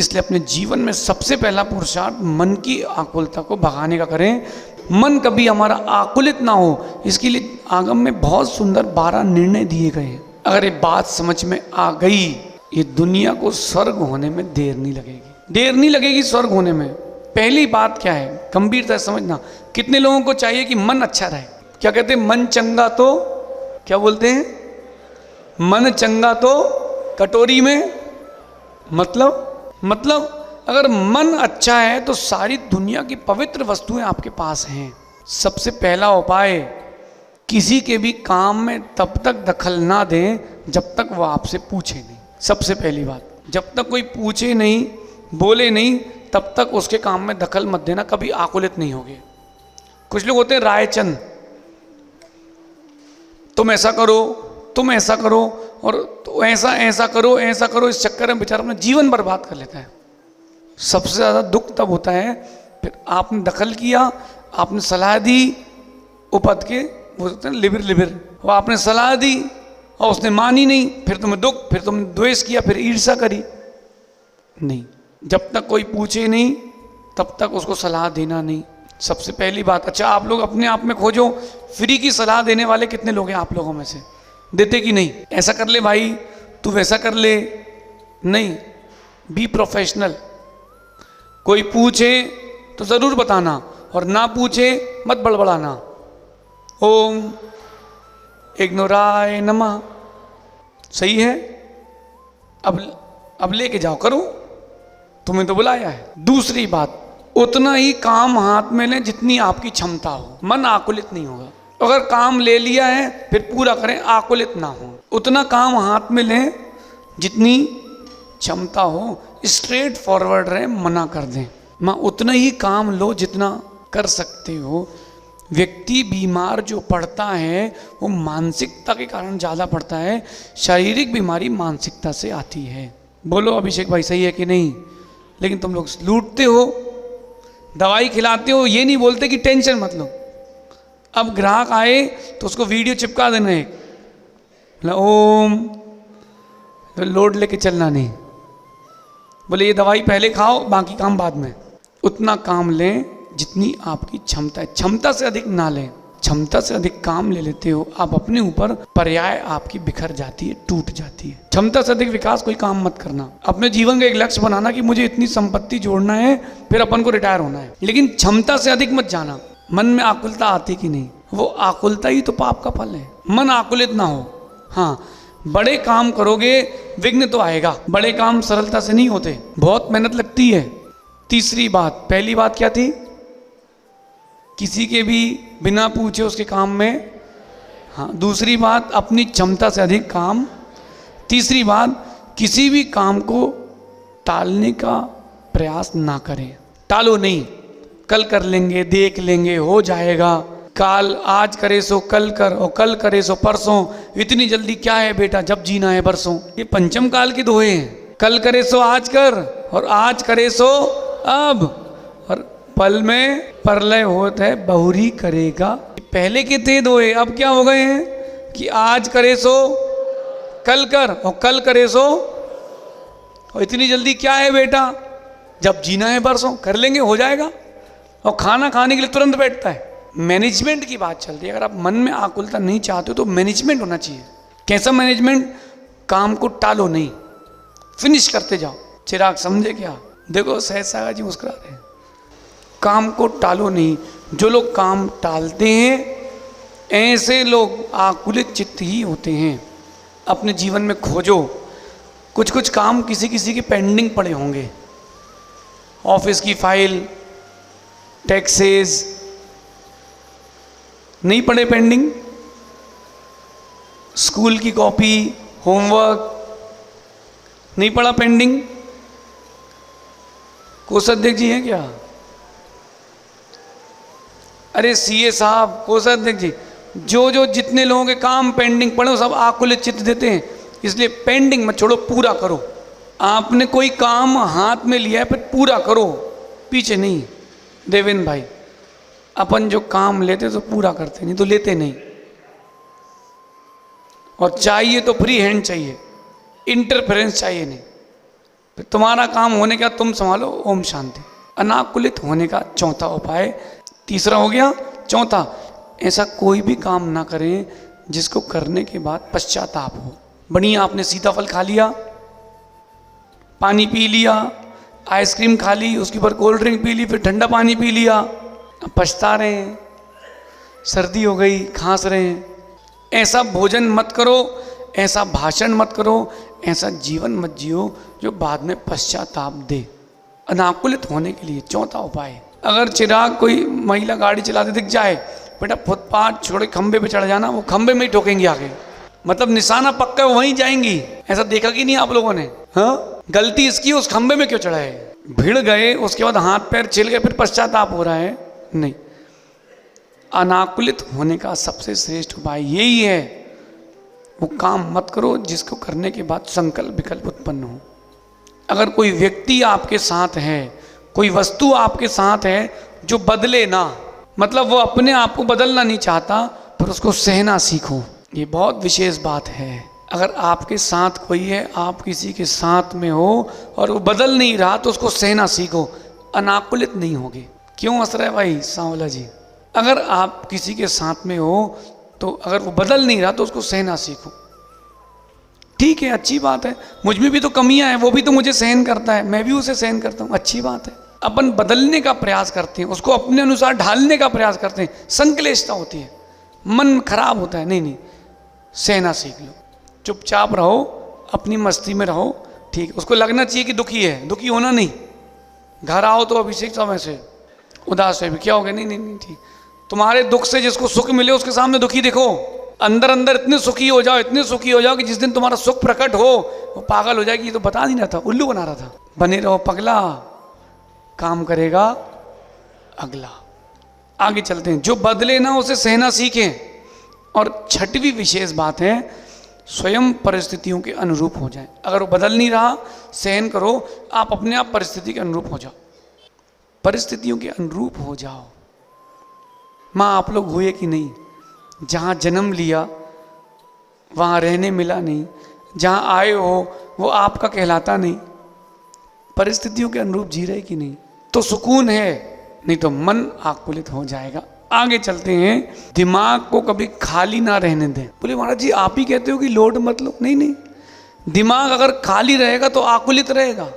इसलिए अपने जीवन में सबसे पहला पुरुषार्थ मन की आकुलता को भगाने का करें। मन कभी हमारा आकुलित ना हो, इसके लिए आगम में बहुत सुंदर 12 निर्णय दिए गए हैं। अगर ये बात समझ में आ गई, ये दुनिया को स्वर्ग होने में देर नहीं लगेगी, देर नहीं लगेगी स्वर्ग होने में। पहली बात क्या है, गंभीरता से समझना। कितने लोगों को चाहिए कि मन अच्छा रहे? क्या कहते हैं? मन चंगा तो, क्या बोलते हैं? मन चंगा तो कटोरी में, मतलब अगर मन अच्छा है तो सारी दुनिया की पवित्र वस्तुएं आपके पास हैं। सबसे पहला उपाय, किसी के भी काम में तब तक दखल ना दें जब तक वो आपसे पूछे नहीं। सबसे पहली बात, जब तक कोई पूछे नहीं, बोले नहीं, तब तक उसके काम में दखल मत देना, कभी आकुलित नहीं होगे। कुछ लोग होते हैं रायचंद, तुम ऐसा करो, तुम ऐसा करो, और तो ऐसा करो, ऐसा करो, इस चक्कर में बेचारा अपना जीवन बर्बाद कर लेता है। सबसे ज़्यादा दुख तब होता है, फिर आपने दखल किया, आपने सलाह दी, उपद के वो होते हैं लिबिर, वो आपने सलाह दी और उसने मानी नहीं, फिर तुम्हें दुख, फिर तुमने द्वेष किया, फिर ईर्ष्या करी। नहीं, जब तक कोई पूछे नहीं तब तक उसको सलाह देना नहीं, सबसे पहली बात। अच्छा, आप लोग अपने आप में खोजो, फ्री की सलाह देने वाले कितने लोग हैं आप लोगों में से? देते कि नहीं? ऐसा कर ले भाई, तू वैसा कर ले, नहीं, बी प्रोफेशनल। कोई पूछे तो ज़रूर बताना, और ना पूछे मत बड़बड़ाना। ओम इग्नोराय नमः, सही है? अब लेके जाओ, करो, तुम्हें तो बुलाया है। दूसरी बात, उतना ही काम हाथ में लें जितनी आपकी क्षमता हो, मन आकुलित नहीं होगा। अगर काम ले लिया है फिर पूरा करें, आकुलित ना हो। उतना काम हाथ में लें जितनी क्षमता हो, स्ट्रेट फॉरवर्ड रहे, मना कर दें। माँ उतना ही काम लो जितना कर सकते हो। व्यक्ति बीमार जो पड़ता है वो मानसिकता के कारण ज़्यादा पड़ता है, शारीरिक बीमारी मानसिकता से आती है। बोलो अभिषेक भाई, सही है कि नहीं? लेकिन तुम लोग लूटते हो, दवाई खिलाते हो, ये नहीं बोलते कि टेंशन मत लो। अब ग्राहक आए तो उसको वीडियो चिपका देना है, ओम, तो लोड लेके चलना नहीं, बोले ये दवाई पहले खाओ, बाकी काम बाद में। उतना काम लें जितनी आपकी क्षमता है, क्षमता से अधिक ना लें। क्षमता से अधिक काम ले लेते हो आप, अपने ऊपर पर्याय आपकी बिखर जाती है, टूट जाती है। क्षमता से अधिक विकास कोई काम मत करना। अपने जीवन का एक लक्ष्य बनाना कि मुझे इतनी संपत्ति जोड़ना है, फिर अपन को रिटायर होना है, लेकिन क्षमता से अधिक मत जाना। मन में आकुलता आती कि नहीं? वो आकुलता ही तो पाप का फल है। मन आकुलित ना हो। हाँ, बड़े काम करोगे विघ्न तो आएगा, बड़े काम सरलता से नहीं होते, बहुत मेहनत लगती है। तीसरी बात, पहली बात क्या थी? किसी के भी बिना पूछे उसके काम में, हाँ। दूसरी बात, अपनी क्षमता से अधिक काम। तीसरी बात, किसी भी काम को टालने का प्रयास ना करें। टालो नहीं, कल कर लेंगे, देख लेंगे, हो जाएगा, काल, आज करे सो कल कर, और कल करे सो परसों, इतनी जल्दी क्या है बेटा, जब जीना है बरसों। ये पंचम काल के दोहे हैं। कल करे सो आज कर, और आज करे सो अब, और पल में प्रलय होता है बहुरी करेगा। पहले के थे दोहे, अब क्या हो गए हैं कि आज करे सो कल कर, और कल करे सो, और इतनी जल्दी क्या है बेटा, जब जीना है बरसों, कर लेंगे, हो जाएगा। और खाना खाने के लिए तुरंत बैठता है। मैनेजमेंट की बात चलती है। अगर आप मन में आकुलता नहीं चाहते हो तो मैनेजमेंट होना चाहिए। कैसा मैनेजमेंट? काम को टालो नहीं, फिनिश करते जाओ। चिराग समझे क्या? देखो सहज सागा जी मुस्कुरा रहे हैं। काम को टालो नहीं। जो लोग काम टालते हैं ऐसे लोग आकुलित चित्त ही होते हैं। अपने जीवन में खोजो, कुछ कुछ काम किसी किसी के पेंडिंग पड़े होंगे। ऑफिस की फाइल, टैक्सेस नहीं पड़े पेंडिंग, स्कूल की कॉपी, होमवर्क नहीं पड़ा पेंडिंग। कोषाध्यक्ष जी हैं क्या? अरे सीए साहब, कोषाध्यक्ष जी, जो जितने लोगों के काम पेंडिंग पड़े वो सब आकुलित चित्त देते हैं। इसलिए पेंडिंग मत छोड़ो, पूरा करो। आपने कोई काम हाथ में लिया है फिर पूरा करो, पीछे नहीं। देवेंद्र भाई, अपन जो काम लेते तो पूरा करते, नहीं तो लेते नहीं। और चाहिए तो फ्री हैंड चाहिए, इंटरफेरेंस चाहिए नहीं। फिर तुम्हारा काम होने का तुम संभालो। ओम शांति। अनाकुलित होने का चौथा उपाय, तीसरा हो गया। चौथा, ऐसा कोई भी काम ना करें जिसको करने के बाद पश्चाताप हो। बढ़िया आपने सीताफल खा लिया, पानी पी लिया, आइसक्रीम खा ली, उसके ऊपर कोल्ड ड्रिंक पी ली, फिर ठंडा पानी पी लिया, अब पछता रहे हैं, सर्दी हो गई, खांस रहे हैं। ऐसा भोजन मत करो, ऐसा भाषण मत करो, ऐसा जीवन मत जियो जो बाद में पश्चाताप दे। अनाकुलित होने के लिए चौथा उपाय, अगर चिराग कोई महिला गाड़ी चलाते दिख जाए, बेटा फुटपाथ छोड़े खंबे पे चढ़ जाना, वो खंबे में ही ठोकेंगी आगे, मतलब निशाना पक्का वहीं जाएंगी। ऐसा देखा कि नहीं आप लोगों ने? हाँ, गलती इसकी, उस खंबे में क्यों चढ़ा है? भिड़ गए, उसके बाद हाथ पैर छिल गए, फिर पश्चाताप हो रहा है? नहीं। अनाकुलित होने का सबसे श्रेष्ठ उपाय यही है, वो काम मत करो जिसको करने के बाद संकल्प विकल्प उत्पन्न हो। अगर कोई व्यक्ति आपके साथ है, कोई वस्तु आपके साथ है जो बदले ना, मतलब वो अपने आप को बदलना नहीं चाहता, पर उसको सहना सीखो। ये बहुत विशेष बात है। अगर आपके साथ कोई है, आप किसी के साथ में हो और वो बदल नहीं रहा, तो उसको सहना सीखो, अनाकुलित नहीं होगे। क्यों हंस रहे भाई सांवला जी? अगर आप किसी के साथ में हो तो अगर वो बदल नहीं रहा तो उसको सहना सीखो। ठीक है, अच्छी बात है, मुझ में भी तो कमियां हैं, वो भी तो मुझे सहन करता है, मैं भी उसे सहन करता हूँ, अच्छी बात है। अपन बदलने का प्रयास करते हैं, उसको अपने अनुसार ढालने का प्रयास करते हैं, संक्लेशता होती है, मन खराब होता है। नहीं नहीं, सहना सीख लो, चुपचाप रहो, अपनी मस्ती में रहो। ठीक है, उसको लगना चाहिए कि दुखी है, दुखी होना नहीं। घर आओ तो अभिषेक समय से उदास है, क्या हो गया? नहीं नहीं नहीं, ठीक। तुम्हारे दुख से जिसको सुख मिले उसके सामने दुखी दिखो, अंदर अंदर इतने सुखी हो जाओ, इतने सुखी हो जाओ कि जिस दिन तुम्हारा सुख प्रकट हो वो पागल हो जाएगी। ये तो बता नहीं रहा था, उल्लू बना रहा था। बने रहो पगला, काम करेगा अगला। आगे चलते हैं, जो बदले ना उसे सहना सीखें। और छठवीं विशेष बात है, स्वयं परिस्थितियों के अनुरूप हो जाए। अगर वो बदल नहीं रहा, सहन करो, आप अपने आप परिस्थिति के अनुरूप हो जाओ, परिस्थितियों के अनुरूप हो जाओ। माँ आप लोग हुए कि नहीं? जहाँ जन्म लिया वहाँ रहने मिला नहीं, जहाँ आए हो वो आपका कहलाता नहीं, परिस्थितियों के अनुरूप जी रहे कि नहीं? तो सुकून है, नहीं तो मन आकुलित हो जाएगा। आगे चलते हैं, दिमाग को कभी खाली ना रहने दें। बोले महाराज जी आप ही कहते हो कि लोड मत लो। नहीं नहीं, दिमाग अगर खाली रहेगा तो आकुलित रहेगा।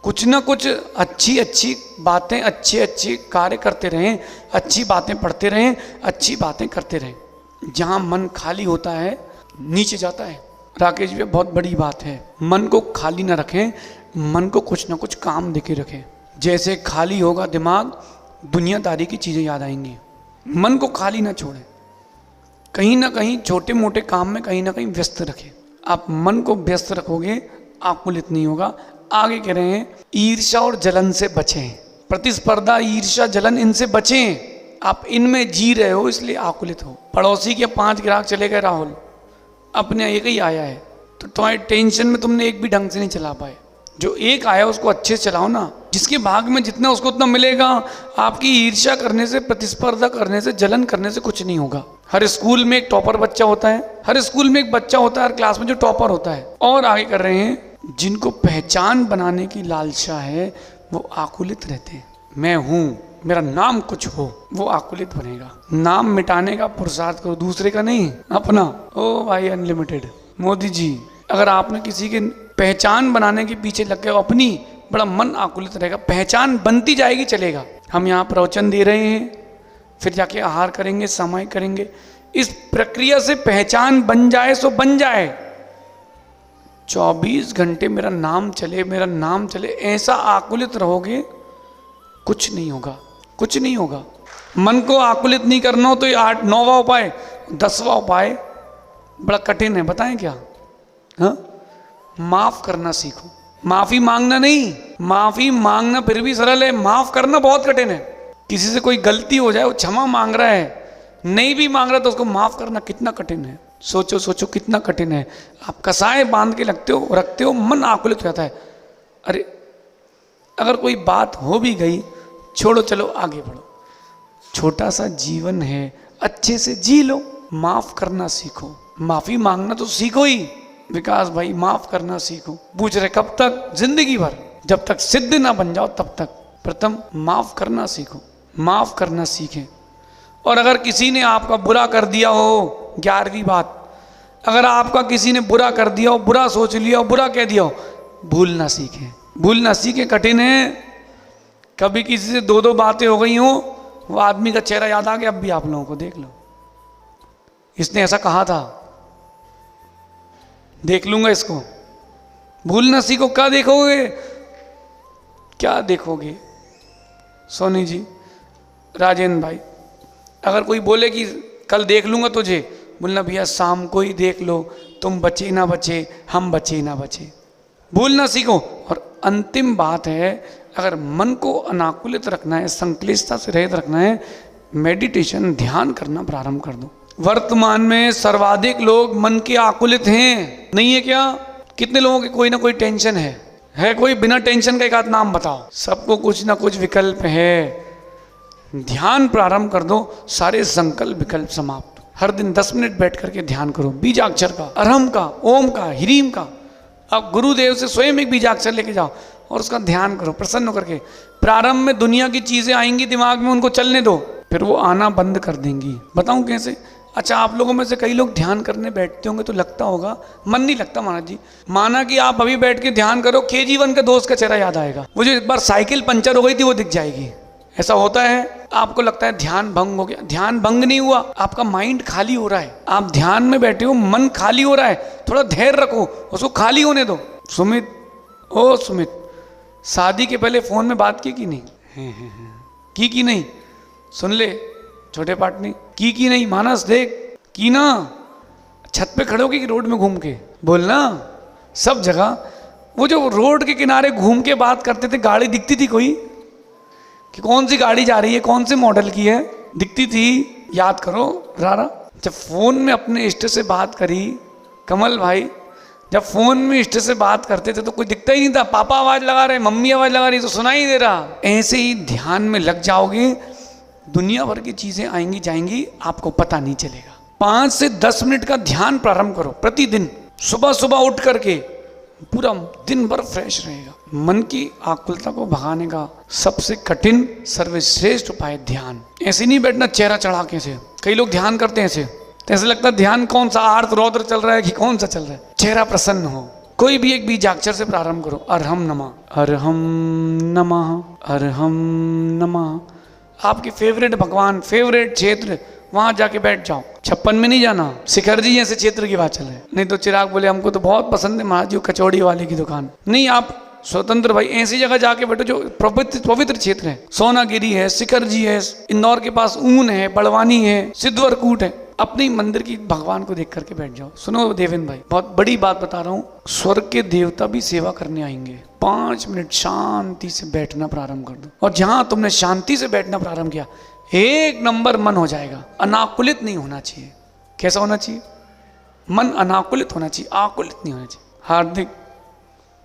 कुछ ना कुछ अच्छी अच्छी बातें, अच्छे अच्छे कार्य करते रहें, अच्छी बातें पढ़ते रहें, अच्छी बातें करते रहें। जहाँ मन खाली होता है नीचे जाता है। राकेश जी बहुत बड़ी बात है, मन को खाली ना रखें, मन को कुछ ना कुछ काम देके रखें। जैसे खाली होगा दिमाग, दुनियादारी की चीज़ें याद आएंगी। मन को खाली ना छोड़ें, कहीं ना कहीं छोटे मोटे काम में कहीं ना कहीं व्यस्त रखें। आप मन को व्यस्त रखोगे, आकुलित नहीं होगा। आगे कह रहे हैं, ईर्ष्या और जलन से बचें। प्रतिस्पर्धा, ईर्ष्या, जलन, इनसे बचें। आप इनमें जी रहे हो इसलिए आकुलित हो। पड़ोसी के 5 ग्राहक चले गए राहुल, अपने एक ही आया है, तो तुम्हारी टेंशन में तुमने एक भी ढंग से नहीं चला पाए। जो एक आया उसको अच्छे से चलाओ ना, जिसके भाग में जितना उसको उतना मिलेगा। आपकी ईर्ष्या करने से, प्रतिस्पर्धा करने से, जलन करने से कुछ नहीं होगा। हर स्कूल में एक टॉपर बच्चा होता है, हर स्कूल में एक बच्चा होता है हर क्लास में जो टॉपर होता है। और आगे कर रहे हैं, जिनको पहचान बनाने की लालसा है वो आकुलित रहते हैं। मैं हूँ, मेरा नाम कुछ हो, वो आकुलित बनेगा। नाम मिटाने का पुरुषार्थ करो, दूसरे का नहीं, अपना। ओ भाई अनलिमिटेड मोदी जी, अगर आपने किसी के पहचान बनाने के पीछे लग गए अपनी, बड़ा मन आकुलित रहेगा। पहचान बनती जाएगी, चलेगा। हम यहाँ प्रवचन दे रहे हैं, फिर जाके आहार करेंगे, समय करेंगे, इस प्रक्रिया से पहचान बन जाए सो बन जाए। 24 घंटे मेरा नाम चले, मेरा नाम चले, ऐसा आकुलित रहोगे, कुछ नहीं होगा, कुछ नहीं होगा। मन को आकुलित नहीं करना हो तो ये 8-9वां उपाय, 10वां उपाय बड़ा कठिन है, बताएं क्या? हाँ, माफ करना सीखो। माफी मांगना नहीं, माफी मांगना फिर भी सरल है, माफ करना बहुत कठिन है। किसी से कोई गलती हो जाए, वो क्षमा मांग रहा है, नहीं भी मांग रहा तो उसको माफ करना कितना कठिन है। सोचो सोचो कितना कठिन है। आप कसाए बांध के रखते हो, मन आकुलित हो जाता है। अरे अगर कोई बात हो भी गई, छोड़ो, चलो आगे बढ़ो। छोटा सा जीवन है, अच्छे से जी लो। माफ करना सीखो, माफी मांगना तो सीखो ही। विकास भाई माफ करना सीखो। पूछ रहे कब तक? जिंदगी भर, जब तक सिद्ध ना बन जाओ तब तक। प्रथम माफ करना सीखो, माफ करना सीखें। और अगर किसी ने आपका बुरा कर दिया हो, 11वीं बात, अगर आपका किसी ने बुरा कर दिया हो, बुरा सोच लिया हो, बुरा कह दिया हो, भूलना सीखें। भूलना सीखें कठिन है। कभी किसी से 2-2 बातें हो गई हो, वो आदमी का चेहरा याद आ गया, अब भी आप लोगों को देख लो, इसने ऐसा कहा था, देख लूंगा इसको। भूलना सीखो। क्या देखोगे? क्या देखोगे? सोनी जी, राजेंद्र भाई, अगर कोई बोले कि कल देख लूंगा तुझे, बोलना भैया शाम को ही देख लो, तुम बचे ना बचे, हम बचे ना बचे। भूलना सीखो। और अंतिम बात है, अगर मन को अनाकुलित रखना है, संक्लिष्टता से रहित रखना है, मेडिटेशन, ध्यान करना प्रारंभ कर दो। वर्तमान में सर्वाधिक लोग मन के आकुलित हैं, नहीं है क्या? कितने लोगों की कोई ना कोई टेंशन है कोई बिना टेंशन का एक आध नाम बताओ। सबको कुछ ना कुछ विकल्प है। ध्यान प्रारंभ कर दो, सारे संकल्प विकल्प समाप्त। हर दिन 10 मिनट बैठ करके ध्यान करो, बीजाक्षर का, अरहम का, ओम का, ह्रीम का। अब गुरुदेव से स्वयं एक बीजाक्षर लेके जाओ और उसका ध्यान करो प्रसन्न होकर के। प्रारंभ में दुनिया की चीजें आएंगी दिमाग में, उनको चलने दो, फिर वो आना बंद कर देंगी। बताऊं कैसे? अच्छा, आप लोगों में से कई लोग ध्यान करने बैठते होंगे तो लगता होगा मन नहीं लगता महाराज जी। माना कि आप अभी बैठ के ध्यान करो, KG1 का दोस्त का चेहरा याद आएगा, वो जो एक बार साइकिल पंचर हो गई थी वो दिख जाएगी। ऐसा होता है। आपको लगता है ध्यान भंग हो गया, ध्यान भंग नहीं हुआ, आपका माइंड खाली हो रहा है। आप ध्यान में बैठे हो, मन खाली हो रहा है, थोड़ा धैर्य रखो, उसको खाली होने दो। सुमित, ओ सुमित, शादी के पहले फोन में बात की कि नहीं? की नहीं? सुन ले छोटे पाटनी, की नहीं? मानस देख, की ना? छत पे खड़े होके कि रोड में घूम के बोलना। सब जगह वो जो रोड के किनारे घूम के बात करते थे, गाड़ी दिखती थी कोई कि कौन सी गाड़ी जा रही है, कौन से मॉडल की है, दिखती थी? याद करो रारा। जब फोन में अपने इष्ट से बात करी, कमल भाई, जब फोन में इष्ट से बात करते थे तो कोई दिखता ही नहीं था। पापा आवाज लगा रहे, मम्मी आवाज लगा रही, तो सुनाई दे रहा। ऐसे ही ध्यान में लग जाओगे, दुनिया भर की चीजें आएंगी जाएंगी, आपको पता नहीं चलेगा। 5 से 10 मिनट का ध्यान प्रारंभ करो प्रतिदिन। सुबह सुबह उठ करके पूरा दिन भर फ्रेश रहेगा। मन की आकुलता को भगाने का सबसे कठिन सर्वश्रेष्ठ उपाय ध्यान। ऐसे नहीं बैठना चेहरा चढ़ा के से। कई लोग ध्यान करते हैं ऐसे, तो ऐसे लगता है ध्यान कौन सा आर्त रौद्र चल रहा है कि कौन सा चल रहा है। चेहरा प्रसन्न हो। कोई भी एक बीजाक्षर से प्रारंभ करो। अरहम नमः, अरहम नमः, अरहम नमः। आपके फेवरेट भगवान, फेवरेट क्षेत्र, वहां जाके बैठ जाओ। 56 में नहीं जाना, शिखर जी जैसे क्षेत्र की बात चल रही है। नहीं तो चिराग बोले हमको तो बहुत पसंद है महाराज जी कचौड़ी वाले की दुकान। नहीं, आप स्वतंत्र भाई ऐसी जगह जाके बैठो जो पवित्र क्षेत्र है। सोनागिरी है, शिखर जी है, इंदौर के पास ऊन है, बड़वानी है, सिद्धवरकूट है। अपनी मंदिर की भगवान को देख करके बैठ जाओ। सुनो देवेंद्र भाई, बहुत बड़ी बात बता रहा हूँ, स्वर्ग के देवता भी सेवा करने आएंगे। 5 मिनट शांति से बैठना प्रारंभ कर दो, और जहां तुमने शांति से बैठना प्रारंभ किया, 1 नंबर मन हो जाएगा। अनाकुलित नहीं होना चाहिए। कैसा होना चाहिए? मन अनाकुलित होना चाहिए, आकुलित नहीं होना चाहिए। हार्दिक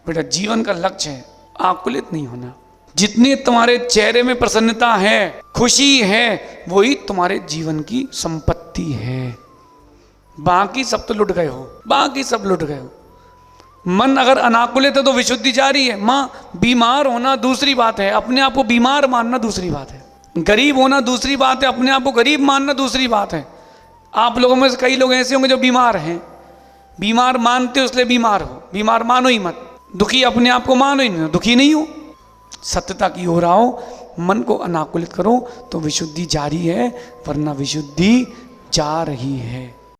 बेटा, जीवन का लक्ष्य है आकुलित नहीं होना। जितनी तुम्हारे चेहरे में प्रसन्नता है, खुशी है, वही तुम्हारे जीवन की संपत्ति है। बाकी सब तो लुट गए हो, बाकी सब लुट गए हो। मन अगर अनाकुलित है तो विशुद्धि जारी है। माँ, बीमार होना दूसरी बात है, अपने आप को बीमार मानना दूसरी बात है। गरीब होना दूसरी बात है, अपने आप को गरीब मानना दूसरी बात है। आप लोगों में से कई लोग ऐसे होंगे जो बीमार हैं, बीमार मानते हो इसलिए बीमार हो। बीमार मानो ही मत, दुखी अपने आप को मानो ही नहीं, दुखी नहीं हो। सत्यता की ओर आओ, मन को अनाकुलित करो तो विशुद्धि जारी है, वरना विशुद्धि जा रही है।